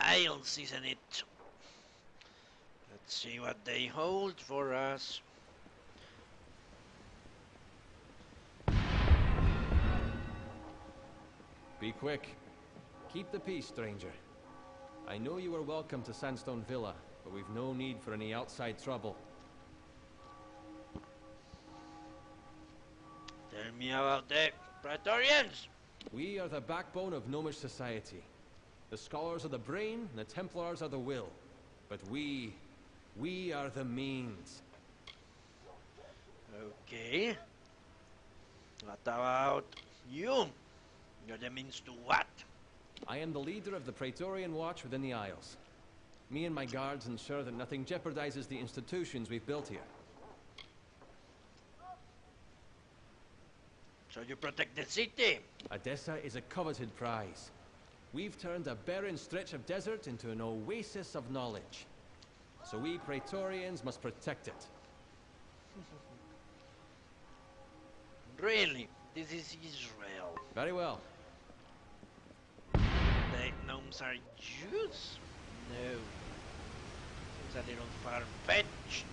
Isles, isn't it? Let's see what they hold for us. Be quick. Keep the peace, stranger. I know you are welcome to Sandstone Villa, but we've no need for any outside trouble. Tell me about the Praetorians! We are the backbone of Gnomish society. The scholars are the brain, and the Templars are the will. But we are the means. Okay. What about you? You're the means to what? I am the leader of the Praetorian Watch within the Isles. Me and my guards ensure that nothing jeopardizes the institutions we've built here. So you protect the city? Adessa is a coveted prize. We've turned a barren stretch of desert into an oasis of knowledge. So we Praetorians must protect it. Really? This is Israel. Very well. The gnomes are Jews? No. Seems a little far-fetched.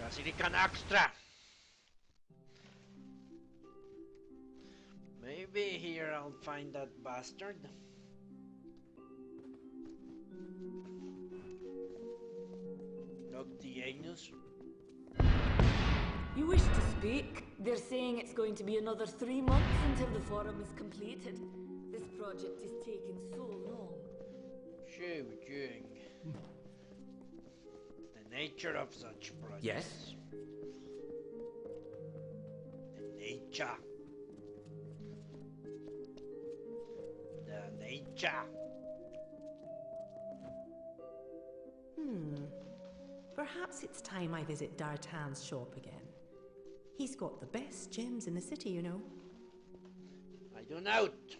Basilican extra. Maybe here I'll find that bastard. Noctianus. You wish to speak? They're saying it's going to be another 3 months until the forum is completed. This project is taking so long. Shooting. The nature of such projects. Yes? The nature. The nature. Perhaps it's time I visit Dart's shop again. He's got the best gems in the city, you know. I do note.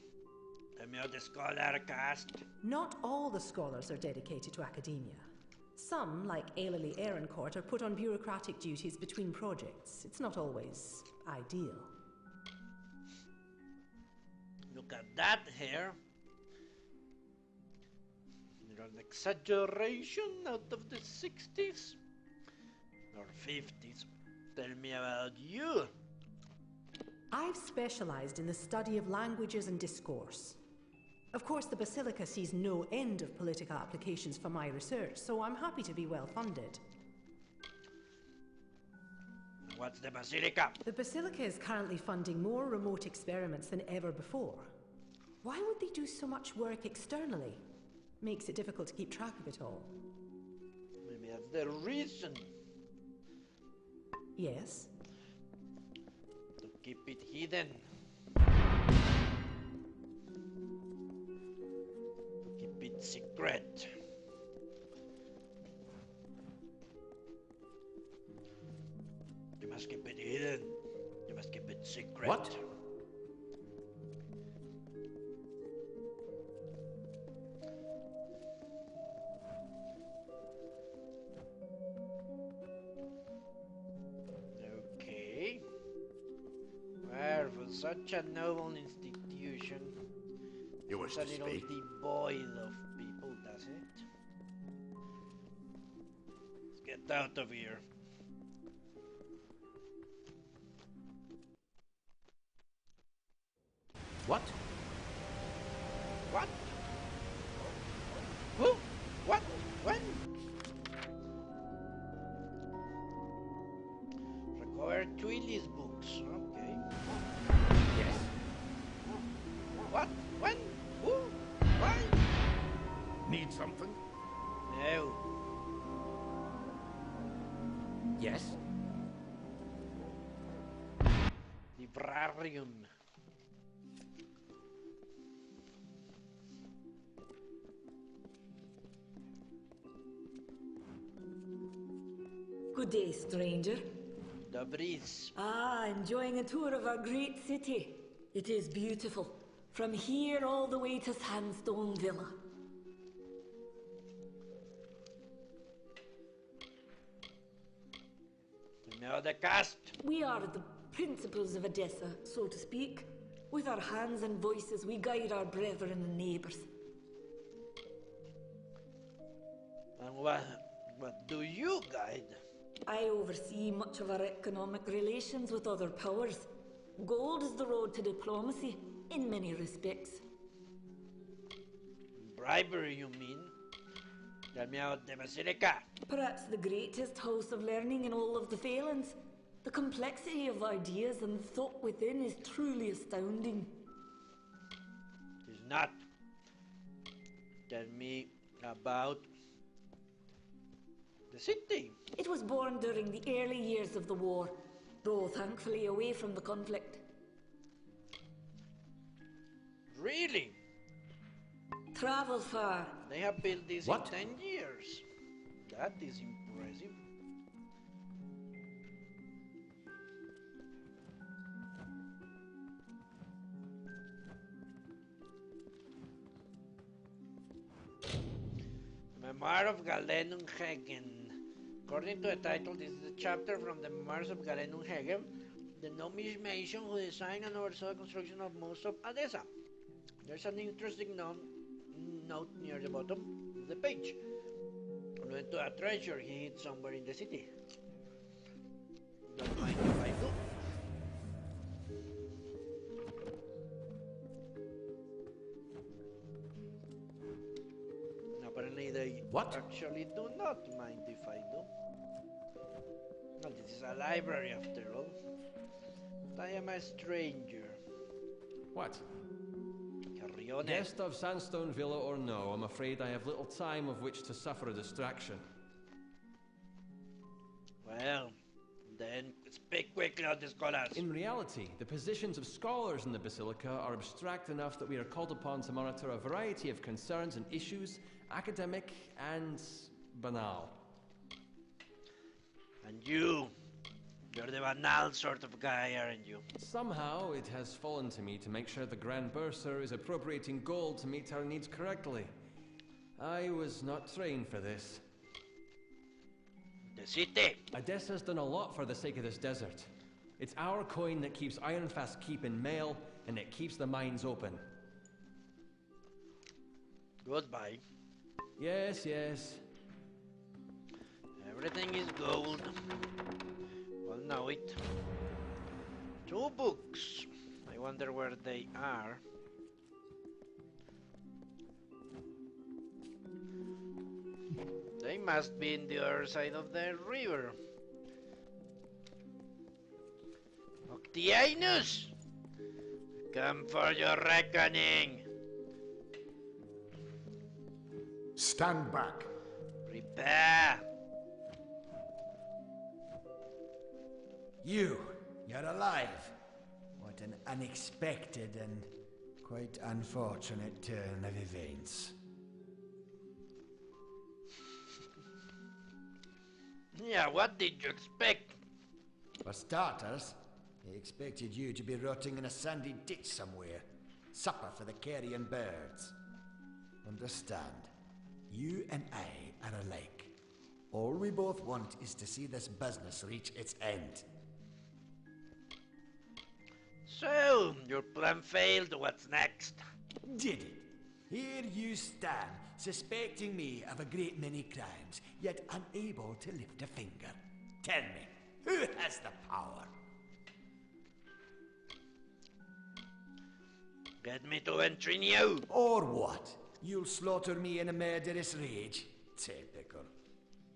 Tell me how the scholar cast. Not all the scholars are dedicated to academia. Some, like Ailily Ehrencourt, are put on bureaucratic duties between projects. It's not always ideal. Look at that hair. You're an exaggeration out of the 60s or 50s. Tell me about you. I've specialized in the study of languages and discourse. Of course, the Basilica sees no end of political applications for my research, so I'm happy to be well funded. What's the Basilica? The Basilica is currently funding more remote experiments than ever before. Why would they do so much work externally? Makes it difficult to keep track of it all. Maybe that's the reason. Yes? To keep it hidden. To keep it secret. You must keep it hidden. You must keep it secret. What? Okay. Where for such a noble institution, You wish it's a to little speak? devoid of people, does it? Let's get out of here. What? What? Who? What? When? Recover Twilly's books. Okay. Yes? What? When? Who? Why? Need something? No. Yes? Librarium. Good day, stranger. The breeze. Ah, enjoying a tour of our great city. It is beautiful. From here all the way to Sandstone Villa. You know the cast? We are the principals of Adessa, so to speak. With our hands and voices, we guide our brethren and neighbours. And what do you guide? I oversee much of our economic relations with other powers. Gold is the road to diplomacy, in many respects. Bribery, you mean? Tell me about the Basilica. Perhaps the greatest house of learning in all of the Phalans. The complexity of ideas and thought within is truly astounding. It is not. Tell me about the city. It was born during the early years of the war, though thankfully away from the conflict. Really? Travel far. They have built this What? in 10 years. That is impressive. Memoir of Galenum Hagen. According to the title, this is a chapter from the Memoirs of Galenum Hagen, the Nomish who designed and oversaw the construction of most of Adessa. There's an interesting note near the bottom of the page. He went to a treasure he hid somewhere in the city. Don't mind if I do. Apparently they What? actually do not mind if I do. Well, this is a library after all. But I am a stranger. What? Carry on. Guest of Sandstone Villa or no, I'm afraid I have little time of which to suffer a distraction. Well, then speak quickly of the scholars. In reality, the positions of scholars in the Basilica are abstract enough that we are called upon to monitor a variety of concerns and issues, academic and banal. And you're the banal sort of guy, aren't you? Somehow, it has fallen to me to make sure the Grand Bursar is appropriating gold to meet our needs correctly. I was not trained for this. The city. Adessa's done a lot for the sake of this desert. It's our coin that keeps Ironfast Keep in mail, and it keeps the mines open. Goodbye. Yes, yes. Everything is gold. Well, know it. 2 books. I wonder where they are. They must be in the other side of the river. Octianus! Come for your reckoning! Stand back. Prepare! You're alive. What an unexpected and quite unfortunate turn of events. Yeah, what did you expect? For starters, I expected you to be rotting in a sandy ditch somewhere. Supper for the carrion birds. Understand, you and I are alike. All we both want is to see this business reach its end. So, your plan failed, what's next? Did it? Here you stand, suspecting me of a great many crimes, yet unable to lift a finger. Tell me, who has the power? Get me to entry now! Or what? You'll slaughter me in a murderous rage? Typical.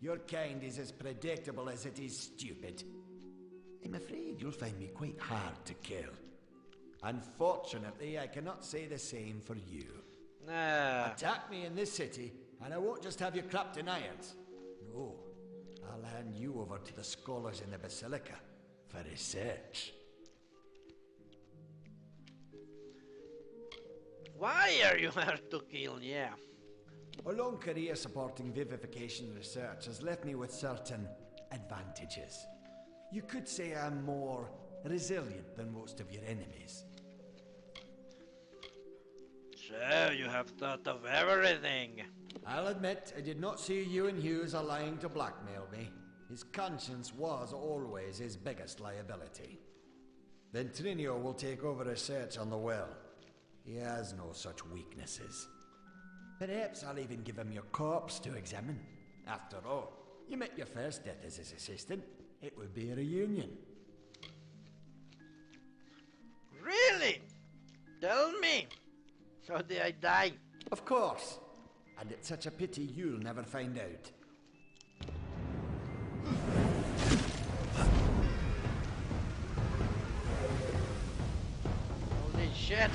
Your kind is as predictable as it is stupid. I'm afraid you'll find me quite hard to kill. Unfortunately, I cannot say the same for you. Attack me in this city, and I won't just have you clapped in irons. No, I'll hand you over to the scholars in the Basilica for research. Why are you hard to kill, yeah? A long career supporting vivification research has left me with certain advantages. You could say I'm more resilient than most of your enemies. So, you have thought of everything. I'll admit I did not see Ewan Hughes lying to blackmail me. His conscience was always his biggest liability. Then Trinio will take over research on the well. He has no such weaknesses. Perhaps I'll even give him your corpse to examine. After all, you met your first death as his assistant. It would be a reunion. Really? Tell me. So did I die? Of course. And it's such a pity you'll never find out. Holy shit.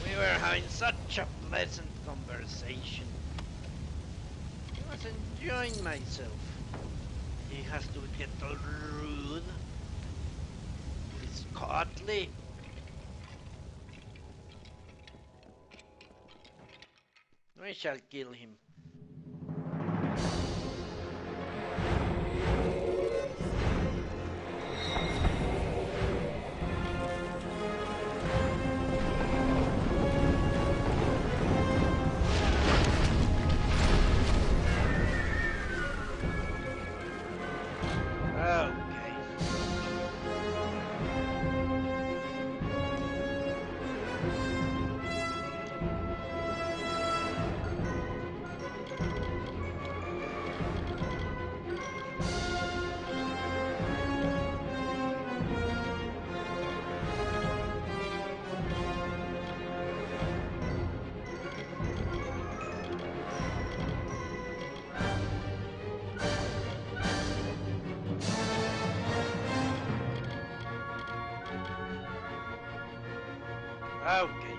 We were having such a pleasant conversation. I was enjoying myself. He has to get all rude. He's courtly. I shall kill him. Okay.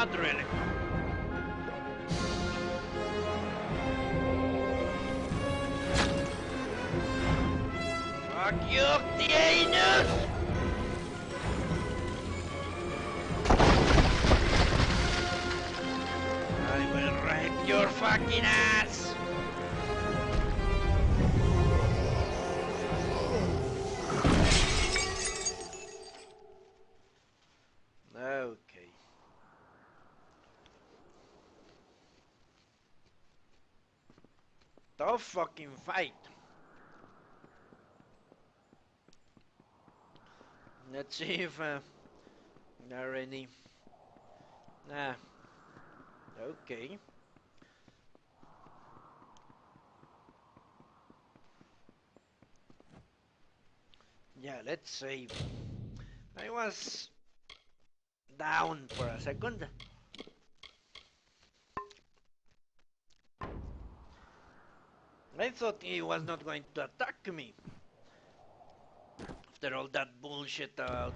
Not really. Fuck you, Octavius! I will rape your fucking ass! Okay. Tough fucking fight. Let's see if there are any. Nah. Okay. Yeah, let's save. I was down for a second. I thought he was not going to attack me. After all that bullshit about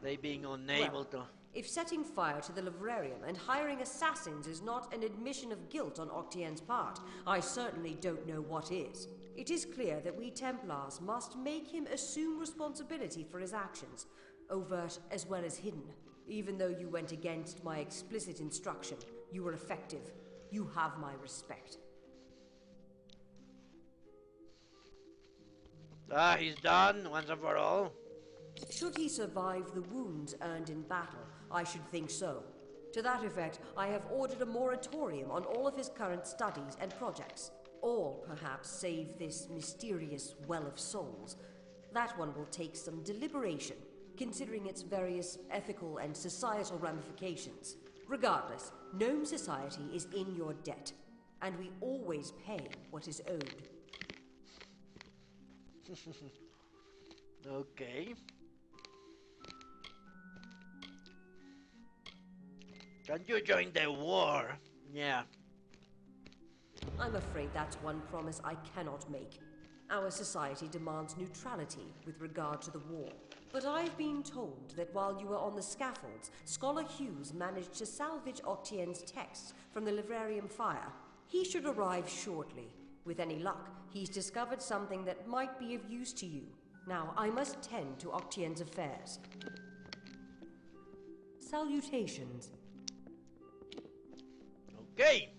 they being unable to... If setting fire to the librarium and hiring assassins is not an admission of guilt on Octien's part, I certainly don't know what is. It is clear that we Templars must make him assume responsibility for his actions, overt as well as hidden. Even though you went against my explicit instruction, you were effective. You have my respect. Ah, he's done, once and for all. Should he survive the wounds earned in battle, I should think so. To that effect, I have ordered a moratorium on all of his current studies and projects. All, perhaps, save this mysterious Well of Souls. That one will take some deliberation, considering its various ethical and societal ramifications. Regardless, Gnome Society is in your debt, and we always pay what is owed. Okay. Can't you join the war? Yeah. I'm afraid that's one promise I cannot make. Our society demands neutrality with regard to the war. But I've been told that while you were on the scaffolds, Scholar Hughes managed to salvage Octien's texts from the librarium fire. He should arrive shortly. With any luck, he's discovered something that might be of use to you. Now, I must tend to Octien's affairs. Salutations. Okay.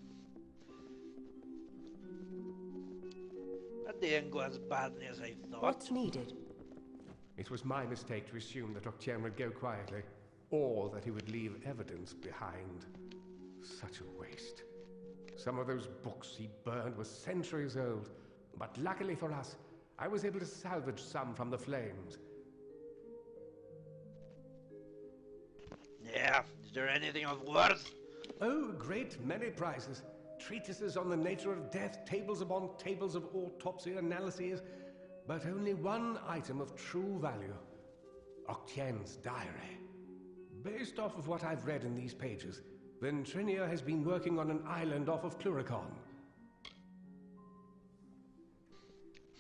That didn't go as badly as I thought. What's needed? It was my mistake to assume that Octien would go quietly, or that he would leave evidence behind. Such a waste. Some of those books he burned were centuries old, but luckily for us, I was able to salvage some from the flames. Yeah, is there anything of worth? Oh, a great many prizes. Treatises on the nature of death, tables upon tables of autopsy analyses, but only one item of true value. Octien's diary. Based off of what I've read in these pages, Ventrinia has been working on an island off of Cluricon.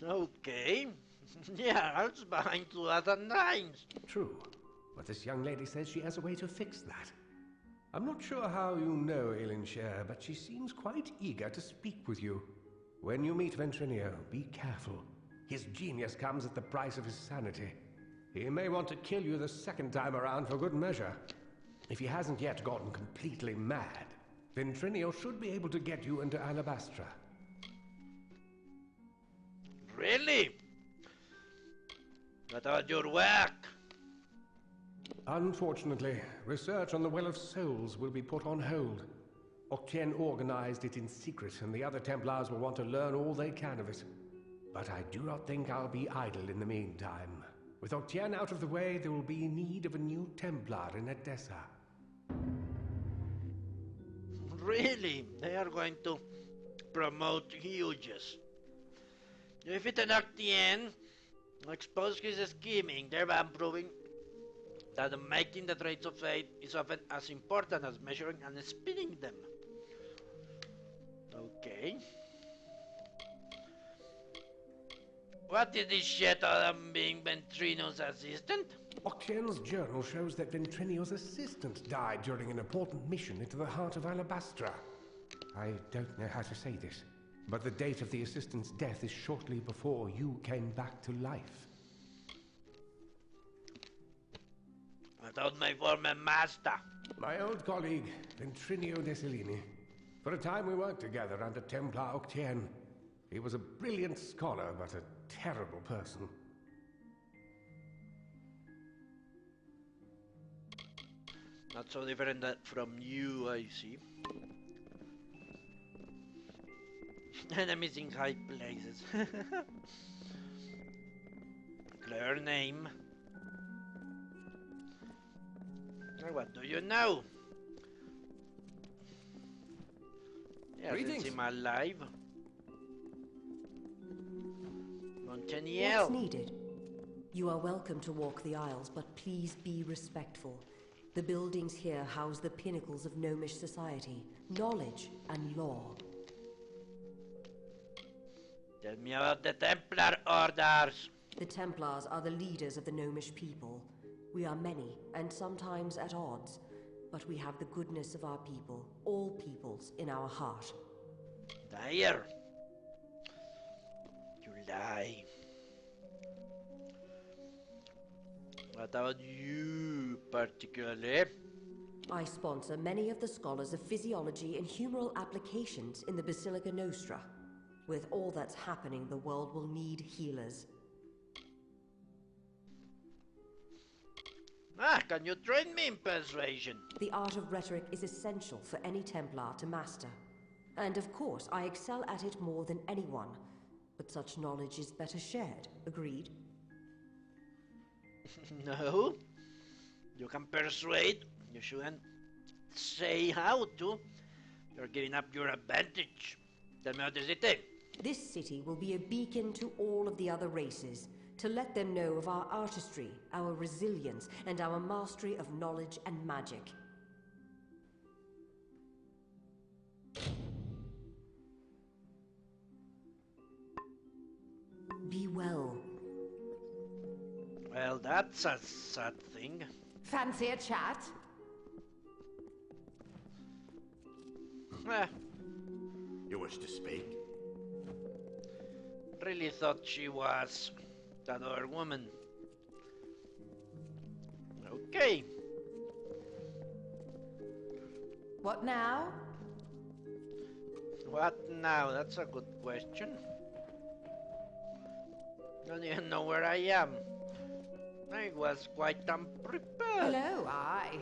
Okay. Yeah, I was behind 2009. True, but this young lady says she has a way to fix that. I'm not sure how you know Elinshire, but she seems quite eager to speak with you. When you meet Ventrinio, be careful. His genius comes at the price of his sanity. He may want to kill you the second time around for good measure. If he hasn't yet gotten completely mad, Ventrinio should be able to get you into Alabastra. Really? What about your work? Unfortunately, research on the Well of Souls will be put on hold. Octien organized it in secret, and the other Templars will want to learn all they can of it. But I do not think I'll be idle in the meantime. With Octien out of the way, there will be need of a new Templar in Adessa. Really? They are going to promote Hughes. If it enact the end, expose his scheming, thereby proving that making the traits of fate is often as important as measuring and spinning them. Okay. What is this shit of being Ventrino's assistant? Octien's journal shows that Ventrinio's assistant died during an important mission into the heart of Alabastra. I don't know how to say this, but the date of the assistant's death is shortly before you came back to life. Without my former master. My old colleague, Ventrinio Desilini. For a time we worked together under Templar Octien. He was a brilliant scholar, but a terrible person. Not so different from you, I see. Enemies in high places. Clear name. What do you know? Yes, Greetings. it's him alive. What's Monteniel. needed? You are welcome to walk the aisles, but please be respectful. The buildings here house the pinnacles of gnomish society, knowledge and law. Tell me about the Templar orders. The Templars are the leaders of the gnomish people. We are many, and sometimes at odds, but we have the goodness of our people, all peoples, in our heart. Liar. You lie. What about you, particularly? I sponsor many of the scholars of physiology and humoral applications in the Basilica Nostra. With all that's happening, the world will need healers. Can you train me in persuasion? The art of rhetoric is essential for any Templar to master. And of course, I excel at it more than anyone. But such knowledge is better shared, agreed? No. You can persuade. You shouldn't say how to. You're giving up your advantage. Tell me how the city. This city will be a beacon to all of the other races, to let them know of our artistry, our resilience, and our mastery of knowledge and magic. Be well. Well, that's a sad thing. Fancy a chat? You wish to speak? Really thought she was that other woman. Okay. What now? What now? That's a good question. Don't even know where I am. I was quite unprepared. Hello, aye.